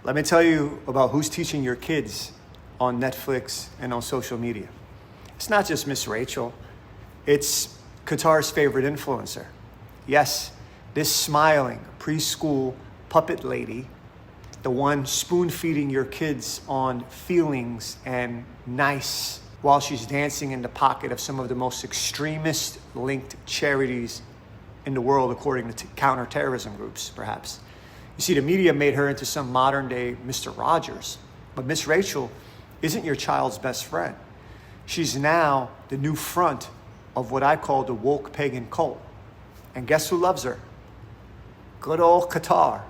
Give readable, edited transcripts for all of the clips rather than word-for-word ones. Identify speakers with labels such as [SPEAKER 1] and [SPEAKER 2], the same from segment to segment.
[SPEAKER 1] Let me tell you about who's teaching your kids on Netflix and on social media. It's not just Miss Rachel. It's Qatar's favorite influencer. Yes, this smiling preschool puppet lady, the one spoon-feeding your kids on feelings and nice while she's dancing in the pocket of some of the most extremist-linked charities in the world, according to counterterrorism groups, perhaps. You see, the media made her into some modern-day Mr. Rogers. But Miss Rachel isn't your child's best friend. She's now the new front of what I call the woke pagan cult. And guess who loves her? Good old Qatar.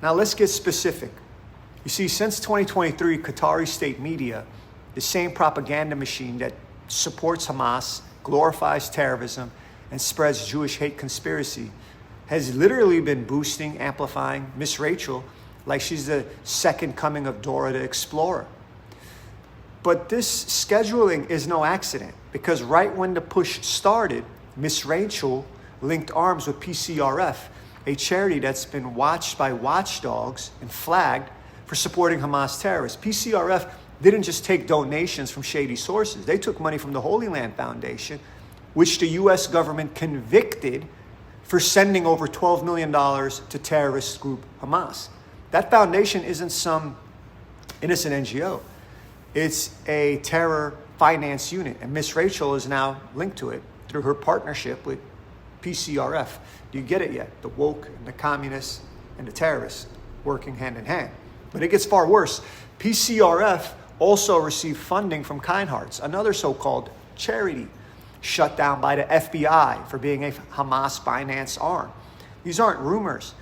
[SPEAKER 1] Now let's get specific. You see, since 2023, Qatari state media, the same propaganda machine that supports Hamas, glorifies terrorism, and spreads Jewish hate conspiracy, has literally been boosting, amplifying Miss Rachel like she's the second coming of Dora the Explorer. But this scheduling is no accident, because right when the push started, Miss Rachel linked arms with PCRF, a charity that's been watched by watchdogs and flagged for supporting Hamas terrorists. PCRF didn't just take donations from shady sources. They took money from the Holy Land Foundation, which the U.S. government convicted for sending over $12 million to terrorist group Hamas. That foundation isn't some innocent NGO. It's a terror finance unit, and Miss Rachel is now linked to it through her partnership with PCRF. Do you get it yet? The woke and the communists and the terrorists working hand in hand. But it gets far worse. PCRF also received funding from Kind Hearts, another so-called charity shut down by the FBI for being a Hamas finance arm. These aren't rumors.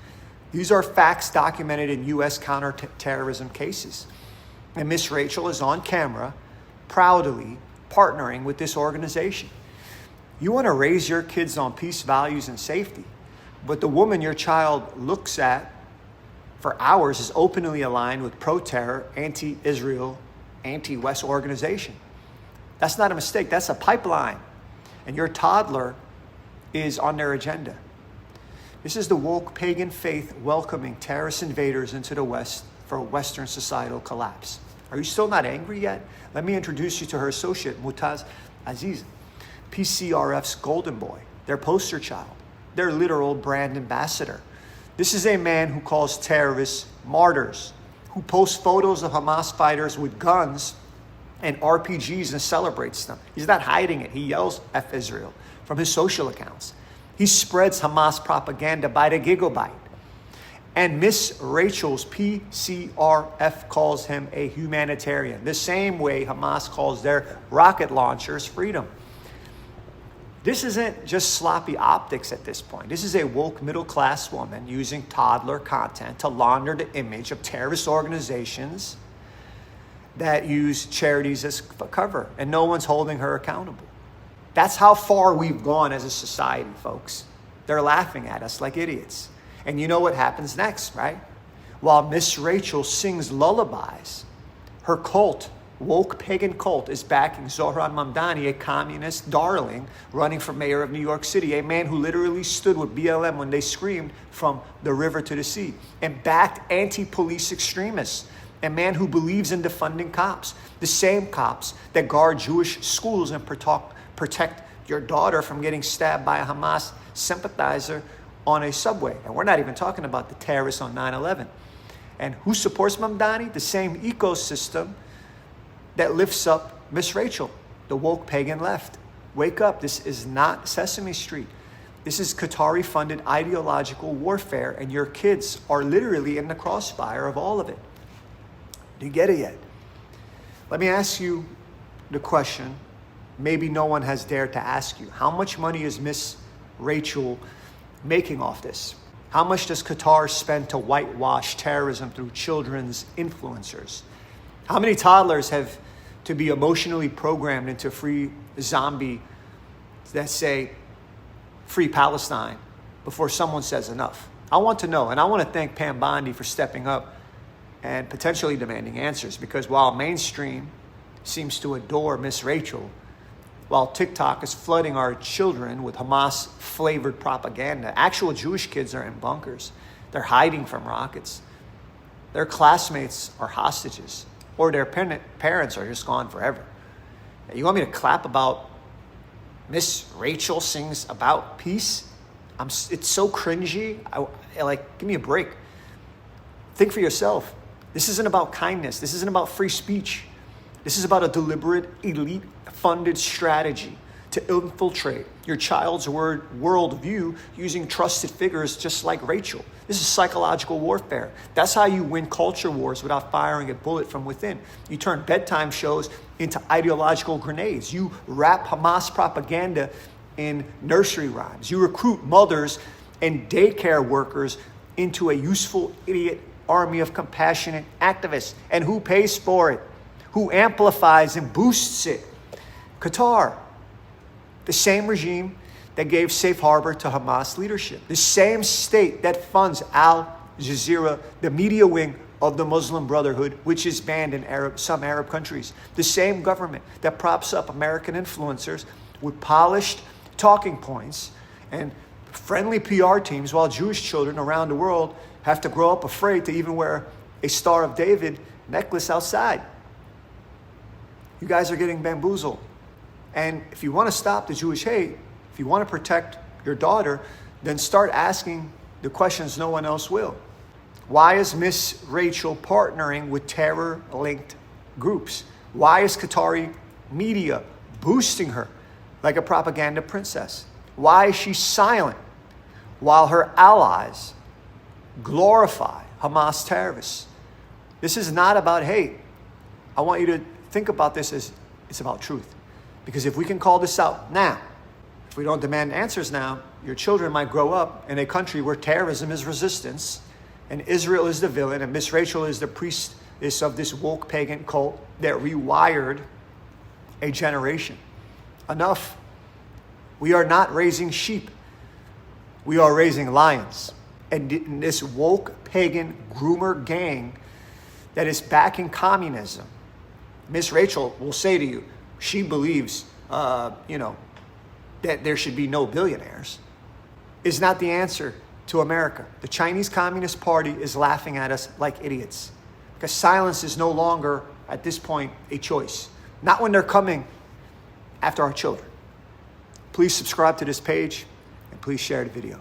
[SPEAKER 1] These are facts documented in U.S. counterterrorism cases. And Miss Rachel is on camera proudly partnering with this organization. You want to raise your kids on peace, values, and safety, but the woman your child looks at for hours is openly aligned with pro-terror, anti-Israel, anti-West organization. That's not a mistake. That's a pipeline. And your toddler is on their agenda. This is the woke pagan faith welcoming terrorist invaders into the West for Western societal collapse. Are you still not angry yet? Let me introduce you to her associate, Mutaz Aziz, PCRF's golden boy, their poster child, their literal brand ambassador. This is a man who calls terrorists martyrs, who posts photos of Hamas fighters with guns and RPGs and celebrates them. He's not hiding it. He yells F Israel from his social accounts. He spreads Hamas propaganda by the gigabyte. And Miss Rachel's PCRF calls him a humanitarian, the same way Hamas calls their rocket launchers freedom. This isn't just sloppy optics at this point. This is a woke middle-class woman using toddler content to launder the image of terrorist organizations that use charities as cover, and no one's holding her accountable. That's how far we've gone as a society, folks. They're laughing at us like idiots. And you know what happens next, right? While Miss Rachel sings lullabies, her cult, woke pagan cult, is backing Zohran Mamdani, a communist darling running for mayor of New York City, a man who literally stood with BLM when they screamed from the river to the sea, and backed anti-police extremists, a man who believes in defunding cops, the same cops that guard Jewish schools and protect your daughter from getting stabbed by a Hamas sympathizer on a subway. And we're not even talking about the terrorists on 9/11. And who supports Mamdani? The same ecosystem that lifts up Miss Rachel, the woke pagan left. Wake up. This is not Sesame Street. This is Qatari-funded ideological warfare, and your kids are literally in the crossfire of all of it. Do you get it yet? Let me ask you the question maybe no one has dared to ask you. How much money is Miss Rachel making off this? How much does Qatar spend to whitewash terrorism through children's influencers? How many toddlers have to be emotionally programmed into free zombie that say free Palestine before someone says enough? I want to know, and I want to thank Pam Bondi for stepping up and potentially demanding answers, because while mainstream seems to adore Miss Rachel, while TikTok is flooding our children with Hamas-flavored propaganda, actual Jewish kids are in bunkers. They're hiding from rockets. Their classmates are hostages, or their parents are just gone forever. You want me to clap about Miss Rachel sings about peace? It's so cringy. Give me a break. Think for yourself. This isn't about kindness. This isn't about free speech. This is about a deliberate, elite-funded strategy to infiltrate your child's worldview using trusted figures just like Rachel. This is psychological warfare. That's how you win culture wars without firing a bullet from within. You turn bedtime shows into ideological grenades. You wrap Hamas propaganda in nursery rhymes. You recruit mothers and daycare workers into a useful idiot army of compassionate activists. And who pays for it? Who amplifies and boosts it? Qatar. The same regime that gave safe harbor to Hamas leadership. The same state that funds Al Jazeera, the media wing of the Muslim Brotherhood, which is banned in some Arab countries. The same government that props up American influencers with polished talking points and friendly PR teams, while Jewish children around the world have to grow up afraid to even wear a Star of David necklace outside. You guys are getting bamboozled. And if you want to stop the Jewish hate, if you want to protect your daughter, then start asking the questions no one else will. Why is Miss Rachel partnering with terror-linked groups? Why is Qatari media boosting her like a propaganda princess? Why is she silent while her allies glorify Hamas terrorists? This is not about hate. I want you to think about this as it's about truth. Because if we can call this out now, if we don't demand answers now, your children might grow up in a country where terrorism is resistance, and Israel is the villain, and Miss Rachel is the priestess of this woke pagan cult that rewired a generation. Enough. We are not raising sheep. We are raising lions. And this woke pagan groomer gang that is backing communism, Miss Rachel will say to you, she believes, that there should be no billionaires, is not the answer to America. The Chinese Communist Party is laughing at us like idiots because silence is no longer, at this point, a choice. Not when they're coming after our children. Please subscribe to this page and please share the video.